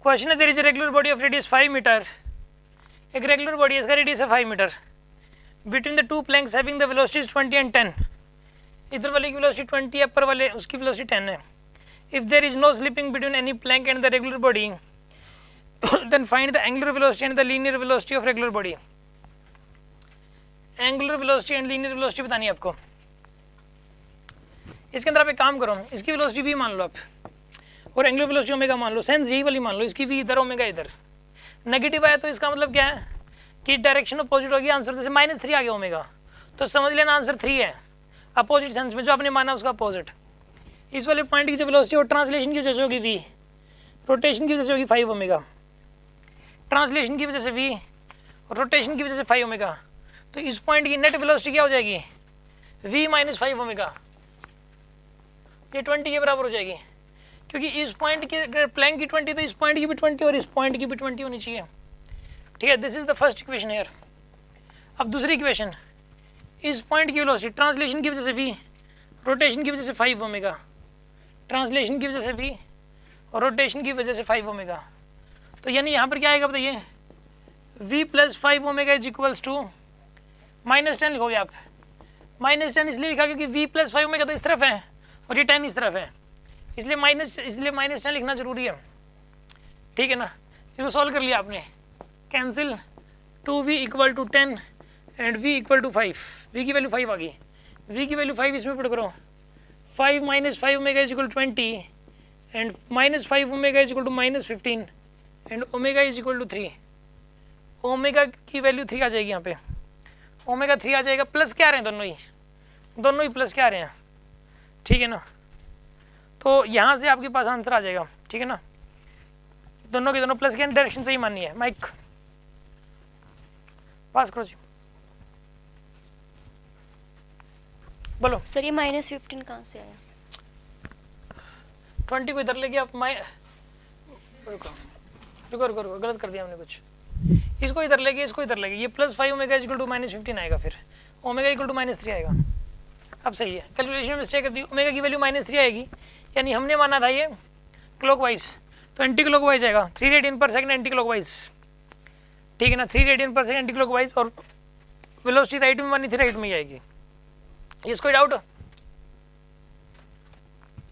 Question है there is a regular body of radius 5 metre, एक regular body है, इसका रेडियस है 5 metre, between the two planks having the velocities 20 and 10, इधर वाले की वेलोसिटी 20 है, अपर वाले उसकी वेलोसिटी 10 है। If there is no slipping between any plank and the regular body then find the angular velocity and the linear velocity of regular body. Angular velocity and linear velocity बतानी है आपको। इसके अंदर आप एक काम करो, इसकी वेलोसिटी भी मान लो आप और एंगुलर वेलोसिटी ओमेगा मान लो, सेंस यही वाली मान लो, इसकी भी इधर ओमेगा इधर। नेगेटिव आया तो इसका मतलब क्या है कि डायरेक्शन अपोजिट होगी, आंसर जैसे -3 आ गया ओमेगा तो समझ लेना आंसर 3 है, अपोजिट सेंस में जो आपने माना उसका अपोजिट। इस वाले पॉइंट की जो वेलोसिटी और ट्रांसलेशन की वजह से होगी v, रोटेशन की वजह से होगी 5 ओमेगा, ट्रांसलेशन की वजह से v और रोटेशन की वजह से 5 ओमेगा, तो इस पॉइंट की नेट वेलोसिटी क्या हो जाएगी v - 5 ओमेगा, ये 20 के बराबर हो जाएगी, क्योंकि इस पॉइंट की प्लैंक की 20 तो इस पॉइंट की भी 20 और इस पॉइंट की भी 20 होनी चाहिए। ठीक है, this is the first equation here. अब दूसरी इक्वेशन, इस पॉइंट की वेलोसिटी ट्रांसलेशन की वजह से v, रोटेशन की वजह से 5 ओमेगा, ट्रांसलेशन की वजह से v और रोटेशन की वजह से 5 ओमेगा, तो यानी यहाँ पर क्या आएगा बताइए, v + 5 omega is equals to -10 लिखोगे आप। -10 इसलिए लिखा क्योंकि v + 5 ओमेगा तो इस तरफ है और ये 10 इस तरफ है, इसलिए -10 लिखना जरूरी है। ठीक है ना, इसको सॉल्व कर लिया आपने, cancel 2v = 10 and v = 5, v की वैल्यू 5 आ गई, v की वैल्यू 5 इसमें पुट करो, 5 - 5 omega is equal 20 and -5 omega is equal to -15 and omega is equal to 3, omega की वैल्यू 3 आ जाएगी यहाँ पे, ओमेगा 3 आ जाएगा, प्लस क्या आ रहे हैं दोनों ही प्लस क्या आ रहे हैं। ठीक है ना, तो यहाँ से आपके पास आंसर आ जाएगा। ठीक है ना, दोनों के दोनों प्लस के डायरेक्शन सही माननी है। माइक पास करो जी, बोलो सर ये -15 कहाँ से आया? 20 को इधर लेके आप रुको गलत कर दिया हमने कुछ, इसको इधर लेके इसको इधर लेके, ये +5 ओमेगा इज इक्वल टू -15 आएगा, फिर ओमेगा इक्वल टू -3 आएगा। अब सही है, कैलकुलेशन में मिस्टेक कर दी, ओमेगा की वैल्यू -3 आएगी, यानी हमने माना था ये क्लॉकवाइज, तो एंटी क्लॉकवाइज आएगा 3 रेडियन/सेकंड एंटी क्लॉकवाइज। ठीक है ना, 3 रेडियन/सेकंड एंटी क्लॉकवाइज, और वेलोसिटी राइट में मानी थी, राइट में ही आएगी। इसको डाउट